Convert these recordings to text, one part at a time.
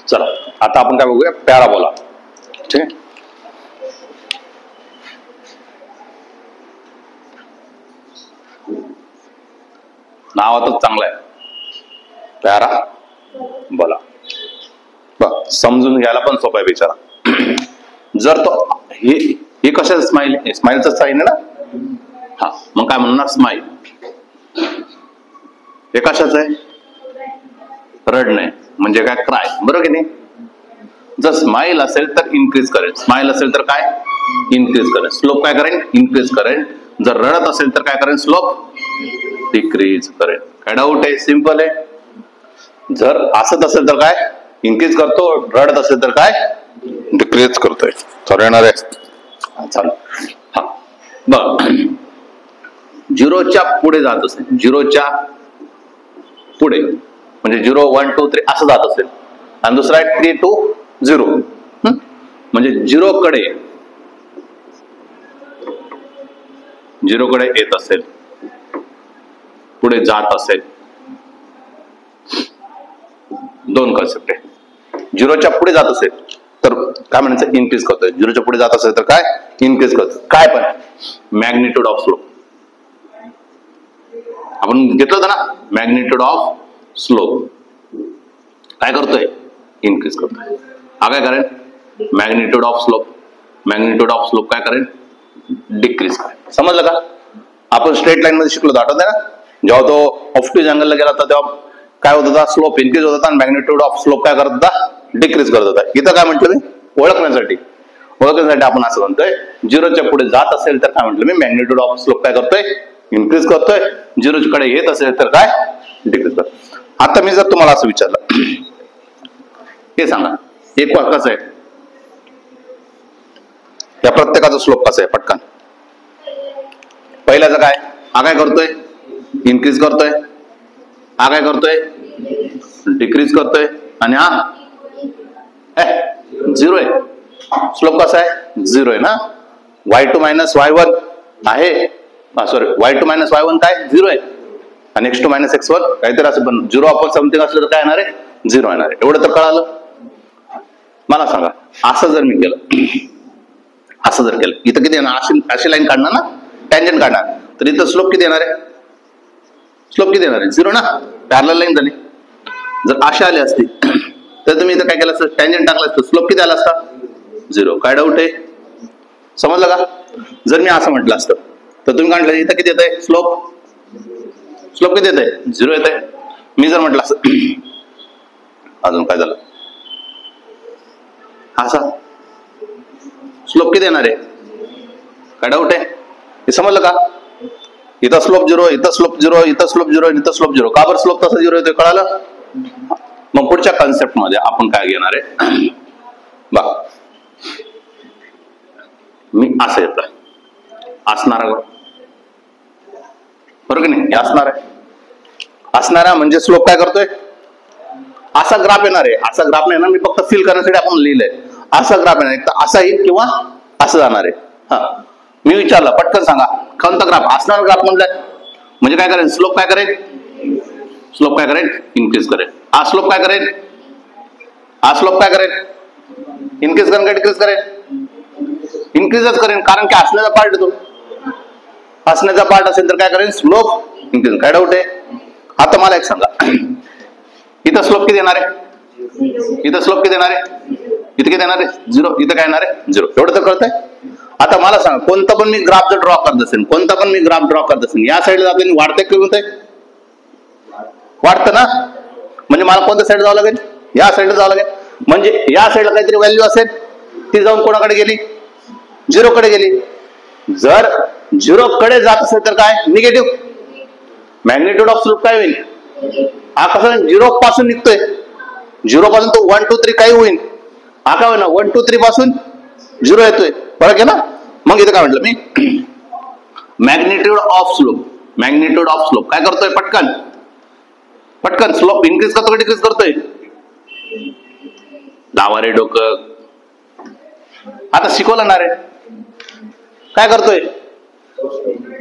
चला आता आपण काय बघूया, पॅराबोला. ठीक आहे, नावातच चांगलं आहे, पॅराबोला. बघ समजून घ्यायला पण सोपं आहे बिचारा. जर तो हे कशाचं स्माईल, स्माईलचं साईन आहे ना. हा, मग काय म्हणणार, स्माईल. हे कशाचं आहे, रडणे, म्हणजे काय, क्राय. बरोबर की नाही. जर स्माईल असेल तर इन्क्रीज करेल, स्माईल असेल तर काय, इन्क्रीज करेल. स्लोप काय करेल, इन्क्रीज करेल. जर रडत असेल तर काय करेल, स्लोप डिक्रीज करेल. काय डाऊट आहे, सिंपल आहे. जर हसत असेल तर काय, इन्क्रीज करतो. रडत असेल तर काय, डिक्रीज करतोय. तर येणार आहे, चालू. हा बघ, झिरोच्या पुढे जात असेल, झिरोच्या पुढे म्हणजे 0 1 2 3 असं जात असेल, आणि दुसरा आहे 3 2 0, म्हणजे झिरो कडे येत असेल, पुढे जात असेल. दोन कन्सेप्ट आहे. झिरोच्या पुढे जात असेल तर काय म्हणायचं, इन्क्रीज करतोय. झिरोच्या पुढे जात असेल तर काय, इन्क्रीज करतोय. काय पण मॅग्निट्यूड ऑफ स्लोप आपण घेतलं होतं ना, मॅग्निट्यूड ऑफ स्लोप काय करतोय, इन्क्रीज करतोय. हा काय करेल, magnitude of slope. Magnitude of slope काय करेल, डिक्रीज करेल. समजलं का. आपण स्ट्रेट लाईन मध्ये शिकलो होतो, आठवत आहे ना. जेव्हा तो ऑप्टिज अँगलला गेला होता तेव्हा काय होत होता, स्लोप इन्क्रीज होत होता आणि मॅग्निट्यूड ऑफ स्लोप काय करत होता, डिक्रीज करत होता. इथं काय म्हटलं मी, ओळखण्यासाठी आपण असं म्हणतोय, झिरोच्या पुढे जात असेल तर काय म्हटलं मी, मॅग्निट्यूड ऑफ स्लोप काय करतोय, इन्क्रीज करतोय. झिरोकडे येत असेल तर काय, डिक्रीज करतोय. आता मी जर तुम्हाला असं विचारलं, हे सांगा एक कसं आहे, या प्रत्येकाचा स्लोप कसा आहे, पटकन. पहिल्याचं काय, हा काय करतोय, इन्क्रीज करतोय. हा काय करतोय, डिक्रीज करतोय. आणि हा झिरो आहे. स्लोप कसा आहे, झिरो आहे ना. y2 - y1 आहे, सॉरी y2 - y1 काय, झिरो आहे. आणि x2 - x1 काहीतरी असं, पण झिरो अपॉन समथिंग असलं तर काय येणार आहे, झिरो येणार आहे. एवढं तर कळालं. मला सांगा, असं जर मी केलं, असं जर केलं, इथं किती येणार, अशी लाईन काढणार ना, टँजंट काढणार, तर इथं स्लोप किती येणार आहे, स्लोप किती येणार आहे, झिरो ना. पॅरलल लाईन झाली. जर अशा आली असती तर तुम्ही इथं काय केलं असतं, टँजंट टाकलं असतं, स्लोप किती आला असता, झिरो. काय डाऊट आहे, समजलं का. जर मी असं म्हटलं असतं तर तुम्ही म्हटलं इथं किती येत आहे, स्लोप किती येत आहे, झिरो येत आहे. मी जर म्हटलं असं, अजून काय झालं, असा स्लोप किती येणार आहे, काय डाऊट आहे, हे समजलं का. इथं स्लोप झिरो, इथं स्लोप झिरो, इथं स्लोप झिरो, इथं स्लोप झिरो. का बरं स्लोप तसा झिरो येतोय, कळालं. मग पुढच्या कन्सेप्ट मध्ये आपण काय घेणार आहे, बघ मी असं येतं, असणारा बरोबर की नाही, असणार आहे. असणारा म्हणजे स्लोप काय करतोय, असा ग्राफ येणार आहे. असा ग्राफ नाही ना, मी फक्त फील करण्यासाठी आपण लिहिलंय. असा ग्राफ येणार आहे, तर असा येईल किंवा असं जाणार आहे. हा, मी विचारलं, पटकन सांगा कोणता ग्राफ, असणारा ग्राफ म्हणलाय, म्हणजे काय करेल, स्लोप काय करेल, स्लोप काय करेल, इन्क्रीज करेल. हा स्लोप काय करेल, हा स्लोप काय करेल, इन्क्रीज करेल का डिक्रीज करेल, इन्क्रीजच करेल. कारण की असण्याचा पार्ट येतो, असण्याचा पार्ट असेल तर काय करेल, स्लोप इन्क्रीज. काय डाऊट आहे. आता मला एक सांगा, इथं स्लोप किती येणार आहे, इथं स्लोप किती येणार आहे, इथं किती येणार आहे, झिरो. इथं काय येणार आहे, झिरो. एवढं तर कळतंय. आता मला सांगा, कोणता पण मी ग्राफ जर ड्रॉ करत असेल, कोणता पण मी ग्राफ ड्रॉ करत असेल, या साईडला जाते वाढते किंवा होते, वाढतं ना. म्हणजे मला कोणत्या साईड जावं लागेल, या साईडला जावं लागेल. म्हणजे या साईडला काहीतरी व्हॅल्यू असेल, ती जाऊन कोणाकडे गेली, झिरो कडे गेली. जर झिरो कडे जात असेल तर काय, निगेटिव्ह. मॅग्निट्यूड ऑफ स्लोप काय होईल, हा कसा झिरो पासून निघतोय, झिरो पासून तो 1 2 3 काही होईल, हा काय होईल 1 2 3 पासून झिरो येतोय, फरक आहे ना. मग इथं काय म्हटलं मी, magnitude of slope. Magnitude of slope काय करतोय, पटकन पटकन स्लोप इन्क्रीज करतो का डिक्रीज करतोय, दावा रे डोकं. आता शिकवलं ना रे, काय करतोय,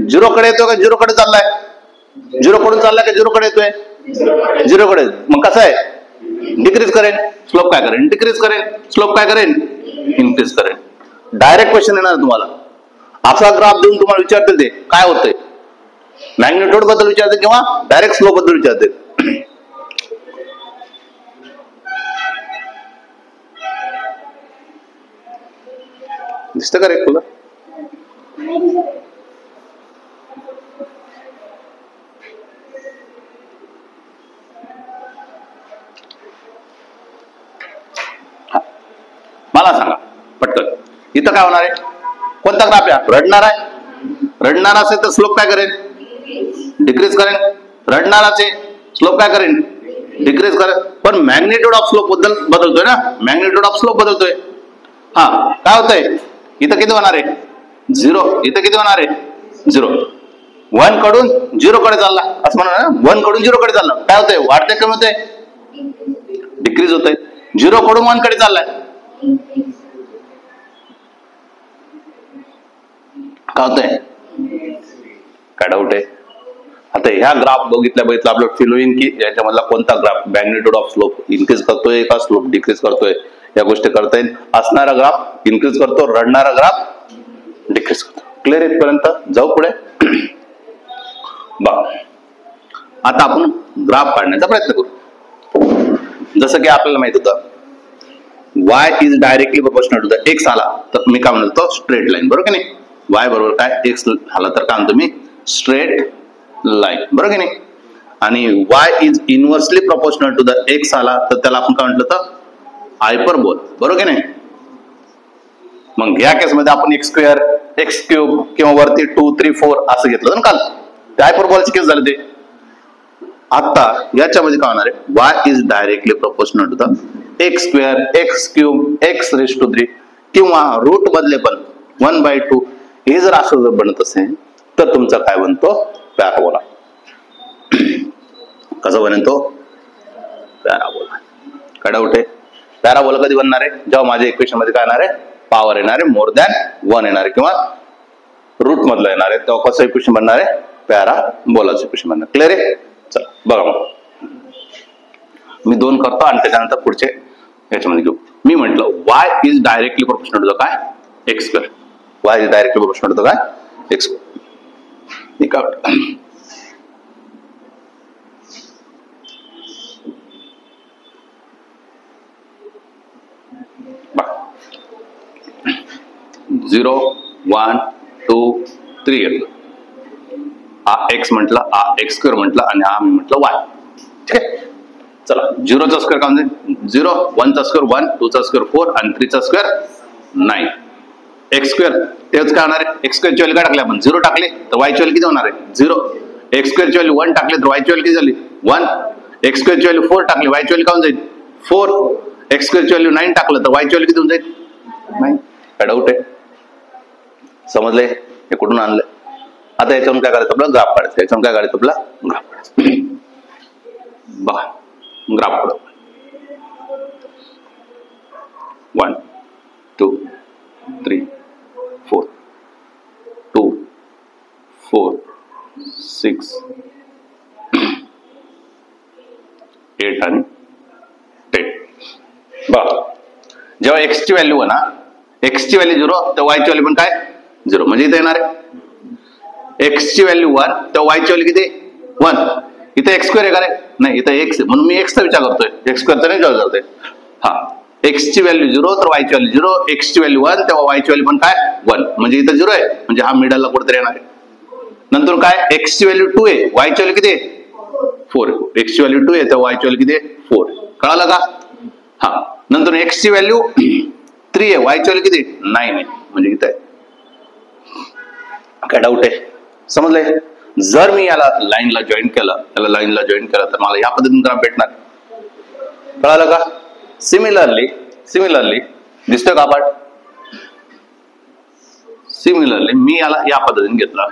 झिरो कडे येतोय का झिरो कडे चाललाय, झिरो कडून चाललाय का झिरो कडे येतोय, झिरो कडे. मग कसं आहे, डिक्रीज करेन, स्लोप काय करेन, डिक्रीज करेन, स्लोप काय करेन, इन्क्रीज करेन. डायरेक्ट क्वेश्चन येणार तुम्हाला. असा ग्राफ देऊन तुम्हाला विचारतील ते काय होतंय, मॅग्निट्यूड बद्दल विचारते किंवा डायरेक्ट स्लोप बद्दल विचारते. दिसतं का रे तुला? मला सांगा पटकन, इथं काय होणार आहे, कोणता ग्राफ आहे, रडणार आहे. रडणार असेल तर स्लोप काय करेल, डिक्रीज करेन. रडणाराचे स्लोप काय करेन, डिक्रीज करेन. पण मॅग्निट्यूड ऑफ स्लोप बद्दल बदलतोय ना, मॅग्निट्यूड ऑफ स्लोप बदलतोय. हा काय होतंय, इथं किती होणार आहे, 0. इथं किती होणार आहे, 0. 1 कडून 0 कडे चालला असं म्हणा ना, 1 कडून 0 कडे चालला. काय होतंय, वाढते कमी होते, डिक्रीज होतंय. 0 कडून 1 कडे चाललाय, काय होतंय, काय डाऊट आहे. आता ह्या ग्राफ बघितल्या आपलं फील होईल की याच्यामधला कोणता graph magnitude of slope increase करतोय का स्लोप डिक्रीज करतोय, या गोष्टी करता येईल. असणारा ग्राफ इन्क्रीज करतो, रडणारा ग्राफ डिक्रीज करतो. क्लिअर इथपर्यंत, जाऊ पुढे. बघा आता आपण ग्राफ काढण्याचा प्रयत्न करू. जसं की आपल्याला माहित होतं y is directly proportional to the x आला तर मी काय म्हणतो स्ट्रेट लाईन, बरोबर की नाही. y बरोबर काय x आला तर काय म्हणतो मी स्ट्रेट लाईन, बरोबर की नाही. आणि y is inversely proportional to the x आला तर त्याला आपण काय म्हटलं तर हायपरबोल, बरोबर की नाही. मग या केसमध्ये आपण x स्क्वेअर, x क्यूब किंवा वरती 2, 3, 4 असं घेतलं ना काल, ते हायपरबोलचे केस झाले ते. आता याच्यामध्ये काय होणार आहे, y is directly proportional to the x square, x cube, x raise to 3 किंवा रूट मधले पण 1/2 हे जर असं जर बनत असेल तर तुमचा काय बनतो, पॅराबोला. कसं बनेल तो पॅराबोला. काय डाऊट आहे, पॅराबोला कधी बनणार आहे, जेव्हा माझ्या इक्वेशन मध्ये काय येणार आहे, पॉवर येणार आहे मोर दॅन 1 येणार आहे किंवा रूट मधलं येणार आहे, तेव्हा कसं इक्वेशन बनणार आहे, पॅराबोलाचं इक्वेशन बनणार. क्लिअर आहे. चला बघा मग मी 2 करतो आणि त्याच्यानंतर पुढचे याच्यामध्ये घेऊ. मी म्हटलं y is directly proportional to the काय, x square. y is directly proportional to the काय, x स्क्वेअर. झिरो 1 2 3 घेतलं, हा x म्हटलं, हा x स्क्वेअर म्हटलं आणि हा मी म्हटलं y. ठीक आहे. चला 0 चा स्क्वेअर काय म्हणजे 0, 1 चा स्क्वेअर 1, 2 चा स्क्वेअर 4 आणि 3 चा स्क्वेअर 9. x स्क्वेअर तेच काय होणार आहे, x स्क्वेअरची व्हॅल्यू काय टाकली आपण, 0 टाकले तर y ची व्हॅल्यू किती होणार आहे, 0. x स्क्वेअरची व्हॅल्यू 1 टाकले तर y ची व्हॅल्यू किती झाली, 1. x स्क्वेअरची व्हॅल्यू 4 टाकली, y ची व्हॅल्यू काय होऊन जाईल, 4. x स्क्वेअरची व्हॅल्यू 9 टाकलं तर y ची व्हॅल्यू किती होऊन जाईल, 9. काय डाऊट आहे, समजले हे कुठून आणलं. आता याच्यावरून काय करायचं आपलं, ग्राफ काढायचं. याच्यावरून काय काढायचं आपला, ग्राफ काढायचं. बघा ग्राफ काढू. 1 2 3 4 2 4 6 8 आणि 10. बघा जेव्हा x ची व्हॅल्यू आहे ना, x ची व्हॅल्यू 0 तर y ची व्हॅल्यू पण काय 0, म्हणजे इथे येणार आहे x ची व्हॅल्यू 1 तर y ची व्हॅल्यू किती 1. इथे x स्क्वेअर आहे का रे, नाही इथे x म्हणून मी x चा विचार करतोय, x स्क्वेअरचा नाही विचार करतोय. हा x ची व्हॅल्यू 0 तर y ची व्हॅल्यू 0, x ची व्हॅल्यू 1 तेव्हा y ची व्हॅल्यू पण काय 1, म्हणजे इथे 0 आहे म्हणजे हा मिडलला कुठेतरी येणार आहे. नंतर काय x ची व्हॅल्यू 2 आहे, y ची व्हॅल्यू किती आहे 4 आहे. x ची व्हॅल्यू 2 आहे तर y ची व्हॅल्यू किती आहे 4. कळालं का. हा नंतर x ची व्हॅल्यू 3 आहे, y ची व्हॅल्यू किती 9 आहे, म्हणजे इथे आहे. काय डाऊट आहे, समजलंय. जर मी याला लाईनला जॉईन केलं, याला लाईनला जॉईन केलं तर मला या पद्धतीने ग्राफ भेटणार. कळालं का. सिमिलरली दिसतोय का पाठ, सिमिलरली मी याला या पद्धतीने घेतला.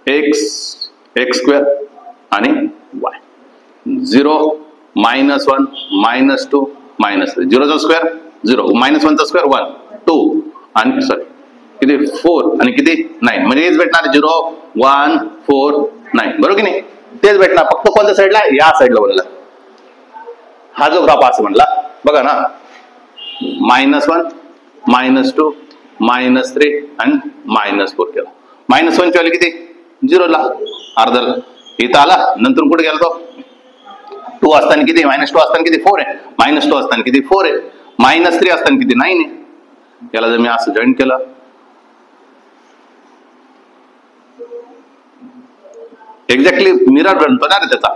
x स्क्वेअर आणि y 0 -1 -2 -3 0 चा स्क्वेअर 0 -1 चा स्क्वेअर 1 2 आणि सॉरी किती 4 आणि किती 9 म्हणजे हेच भेटणार 0 1 4 नाही, बरोबर की नाही? तेच भेटणार, फक्त कोणत्या साईडला? या साईडला बनला. हा जो ग्राफ असं म्हणला बघा ना, -1, -2, -3 आणि -4 केला. -1 ची व्हॅल्यू किती? 0 ला, अर्धा इथं आला. नंतर कुठे गेला तो? 2 असताना किती? -2 असताना किती? 4 आहे. -2 असताना किती? 4 आहे. -3 असताना किती? 9 आहे. याला जर मी असं जॉईन केलं, एक्झॅक्टली मिरर बनतो ना रे त्याचा.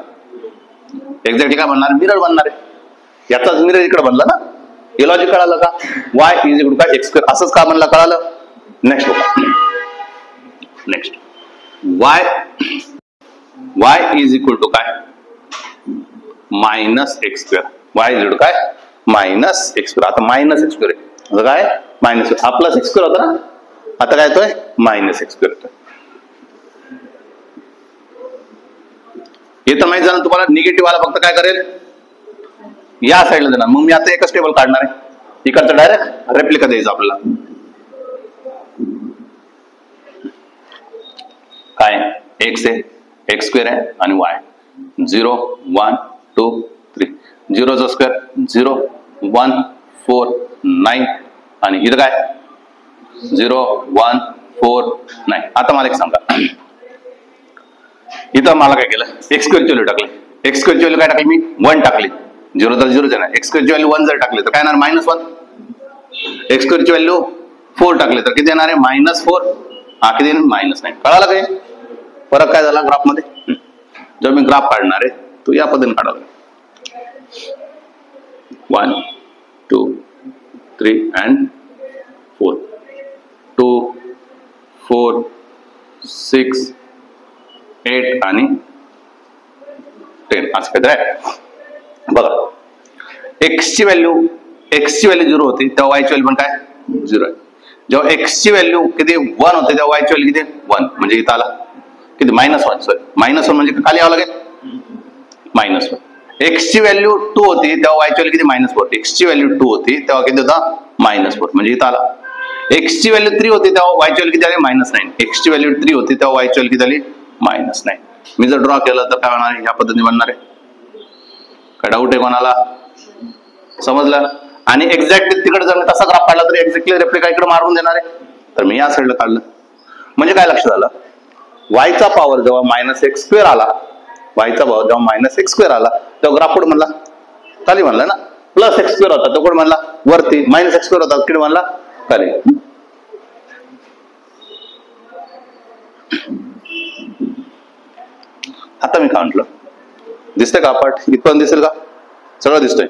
एक्झॅक्टली काय बनणार? मिरर बनणार आहे. याचाच मिरर इकडे बनला ना. हे लॉजिक कळालं का? y is equal to x square, असंच का बनला? कळालं? Next y is equal to काय? -x square. y is equal to काय? -x square. आता -x स्क्वेअर आहे, आता काय? मायनस. हा प्लस x स्क्वेअर होता ना, आता काय येतोय? -x स्क्वेअर येतोय. हे तर माहिती झालं तुम्हाला. निगेटिव्ह वाला फक्त काय करेल? या साईडला देणार. मग मी आता एकच टेबल काढणार आहे, इकडचं डायरेक्ट रेप्लिका द्यायचं आपल्याला. काय? x आहे, x स्क्वेअर आहे आणि y 0 1 2 3. 0चा स्क्वेअर 0 1 4 9 आणि इथं काय? 0 1 4 9. आता मला एक सांगा, इथं मला काय केलं? x स्क्वेअरची व्हॅल्यू टाकली. x स्क्वेअरची व्हॅल्यू काय टाकली मी? 1 टाकली. 0 तर 0 आहे. x स्क्वेअरची व्हॅल्यू 1 जर टाकली तर काय येणार? -1. x स्क्वेअरची व्हॅल्यू 4 टाकली तर किती येणार आहे? -4. हा किती? -9. कळालं काय? फरक काय झाला ग्राफ मध्ये? जर मी ग्राफ काढणार आहे तो या पद्धतीने काढावा. 1 2 3 and 4. 2 4 6 8 आणि 10 असं काहीतरी आहे. बघा, x ची व्हॅल्यू 0 होती तेव्हा y ची व्हॅल्यू पण काय? 0 आहे. जेव्हा x ची व्हॅल्यू किती? 1 होते तेव्हा y ची व्हॅल्यू किती? 1. म्हणजे इथं आला किती? -1. सॉरी, -1 म्हणजे खाली यावं लागेल -1. x ची व्हॅल्यू 2 होती तेव्हा y ची व्हॅल्यू किती? -4. x ची व्हॅल्यू 2 होती तेव्हा किती होता? -4. म्हणजे इथं आला. x ची व्हॅल्यू 3 होती तेव्हा y ची व्हॅल्यू किती आली? -9. x ची व्हॅल्यू 3 होती तेव्हा y ची व्हॅल्यू किती आली? -9. मी जर ड्रॉ केलं तर काय होणार आहे? या पद्धतीने बनणार आहे. काय डाऊट आहे कोणाला? समजलं? आणि एक्झॅक्टली तिकडे जर मी तसा ग्राफ काढला तर एक्झॅक्टली रेप्लिका इकडे मारून देणार आहे. तर मी या साईडला काढलं म्हणजे काय लक्षात आलं? वायचा पॉवर जेव्हा -x स्क्वेअर आला, वायचा पॉवर जेव्हा -x स्क्वेअर आला तेव्हा ग्राफ कुठे म्हणला? खाली म्हणला ना. +x स्क्वेअर होता तो कुठे म्हणला? वरती. -x स्क्वेअर होता कुठे म्हणला? खाली. आता मी काय म्हटलं? दिसतंय का पाठ? इथपर्यंत दिसेल का? सगळं दिसतंय.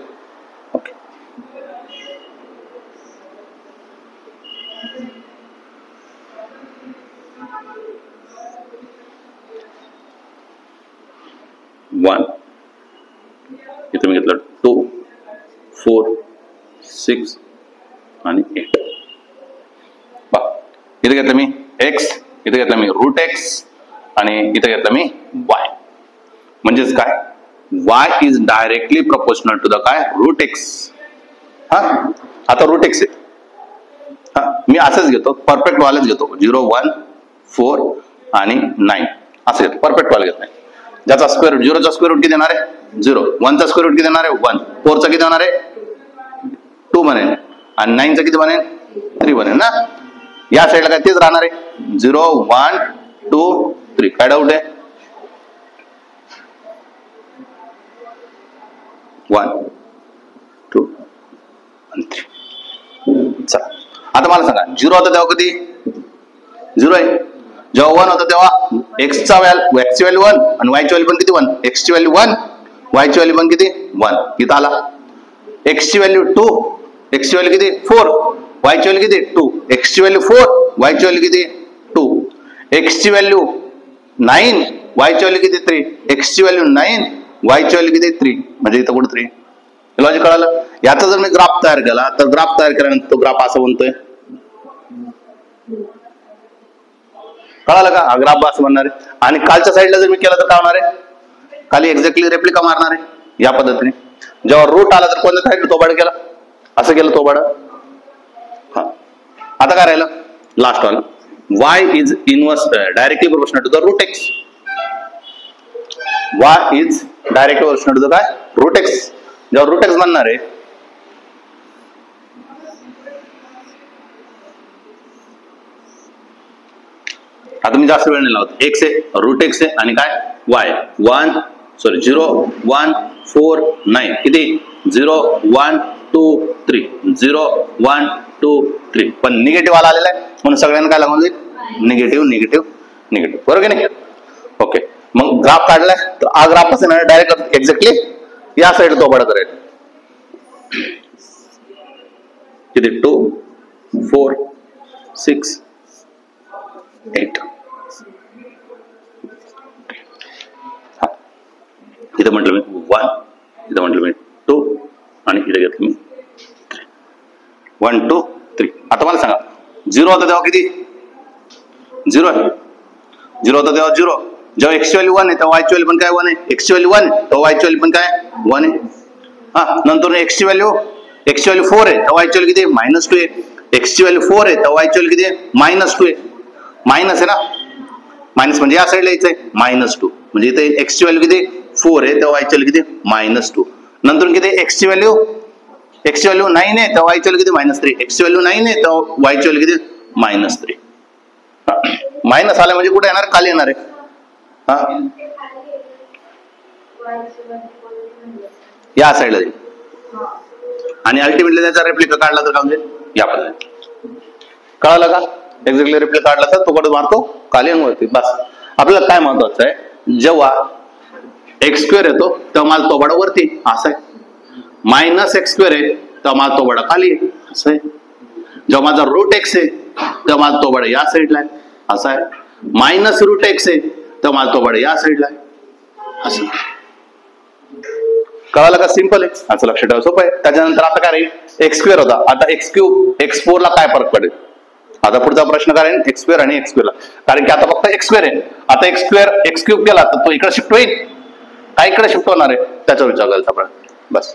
ओके. इथे मी घेतलं 2 4 6 आणि 8. इथे घेतलं मी x, इथे घेतलं मी √x आणि इथे घेतलं मी y. म्हणजेच काय? y is directly proportional to the काय? √x. हा, आता √x आहे. हा, मी असंच घेतो, परफेक्ट वालाच घेतो. 0 1 4 आणि 9 असं घेतो, परफेक्ट वाला घेत नाही. ज्याचा स्क्वेअर रूट, 0चा स्क्वेअर रूट किती देणार आहे? 0. 1चा स्क्वेअर रूट किती देणार आहे? 1. 4चा किती देणार आहे? 2 बनेल आणि 9चा किती बनेल? 3 बनेल ना. या साईडला काय तेच राहणार आहे? 0 1 2 3. काय डाऊट आहे? 1 2 आणि 3. चला आता मला सांगा, 0 होता तेव्हा कधी? 0 आहे. जेव्हा 1 होता तेव्हा x ची व्हॅल्यू 1 आणि y ची व्हॅल्यू पण किती? 1. x ची व्हॅल्यू 1, y ची व्हॅल्यू पण किती? 1. इथं आला. x ची व्हॅल्यू 2, x ची व्हॅल्यू किती? 4, y ची व्हॅल्यू किती? 2. x ची व्हॅल्यू 4, y ची व्हॅल्यू किती? 2. x ची व्हॅल्यू 9, y ची व्हॅल्यू किती? 3. x ची व्हॅल्यू 9, y ची व्हॅल्यू किती? 3. म्हणजे इथं कुठे 3? लॉजिक कळालं? याचा जर मी ग्राफ तयार केला तर ग्राफ तयार केल्यानंतर तो ग्राफ असा बनतोय. कळालं का? हा ग्राफ असं बनणार आहे. आणि कालच्या साईडला जर मी केला तर काय होणार आहे? खाली एक्झॅक्टली रेप्लिका मारणार आहे या पद्धतीने. जेव्हा रूट आला तर कोणत्या साईडला थोबाड केला? असं केलं थोबाड. हा, आता काय राहिलं? लास्ट वाला. y is inverse directly proportional to the √x. Y is direct वर्षण तुझं काय रूट एक्स. जेव्हा रूट एक्स बनणार आहे आता मी जास्त वेळ नाही लावत. एक्स आहे रूट एक्स आहे आणि काय वाय 0 1 4 9 किती 0 1 2 3 0 1 2 3 पण निगेटिव्ह आलेला आहे म्हणून सगळ्यांना काय लागून जाईल निगेटिव्ह निगेटिव्ह निगेटिव्ह बरोबर की नाही. ओके मग ग्राफ काढलाय तर हा ग्राफ असं ना डायरेक्ट एक्झॅक्टली या साईड तो बडा करेल किती 2 4 6 8 इथं म्हटलं मी 1 इथं म्हटलं मी 2 आणि इथं घेतलं मी 1 2 3. आता मला सांगा 0 होता तेव्हा किती 0 आहे 0 होता तेव्हा 0. जेव्हा एक्स ची व्हॅल्यू 1 आहे तेव्हा वायची व्हॅल्यू पण काय 1 आहे. एक्स ची व्हॅल्यू 1 तेव्हा वायची व्हॅल्यू पण काय 1 आहे. हा नंतर एक्स ची व्हॅल्यू 4 आहे तेव्हा वायची व्हॅल्यू किती -2 आहे. एक्स ची व्हॅल्यू 4 आहे तेव्हा वायची व्हॅल्यू किती -2 आहे. मायनस आहे ना मायनस म्हणजे या साईडला यायचंय -2 म्हणजे इथे एक्स ची व्हॅल्यू किती 4 आहे तेव्हा वायची व्हॅल्यू किती -2. नंतर किती एक्स ची व्हॅल्यू 9 आहे तेव्हा वायची व्हॅल्यू किती -3. एक्स ची व्हॅल्यू 9 आहे तेव्हा वायची व्हॅल्यू किती -3. मायनस आला म्हणजे कुठे येणार खाली येणार आहे. हा या साईडला जाईल आणि अल्टिमेटली त्याचा रेप्लिका काढला तर काय म्हणजे या पद्धतीने कळालं का. एक्झॅक्टली रेप्लिका काढला तर तो कडे मारतो खाली आणि वरती बस. आपल्याला काय महत्वाचं आहे जेव्हा x² येतो तेव्हा मला तो बडा वरती असं आहे -x² आहे तेव्हा मला तो बडा खाली आहे असं आहे. जेव्हा माझा रूट x आहे तेव्हा मला तो बडा या साईडला आहे असं आहे. -√x आहे तेव्हा मला तो बडा या साईडला आहे असं. कळालं का सिंपल आहे असं लक्षात ठेवा सोपं आहे. त्याच्यानंतर आता काय राहील x² होता आता x³ x4 ला काय फरक पडेल. आता पुढचा प्रश्न काय राहील x² आणि x² ला कारण की आता फक्त x² आहे आता x³ केला तर तो इकडे शिफ्ट होईल काय इकडे शिफ्ट होणार आहे त्याचा विचार करायचा आपण बस.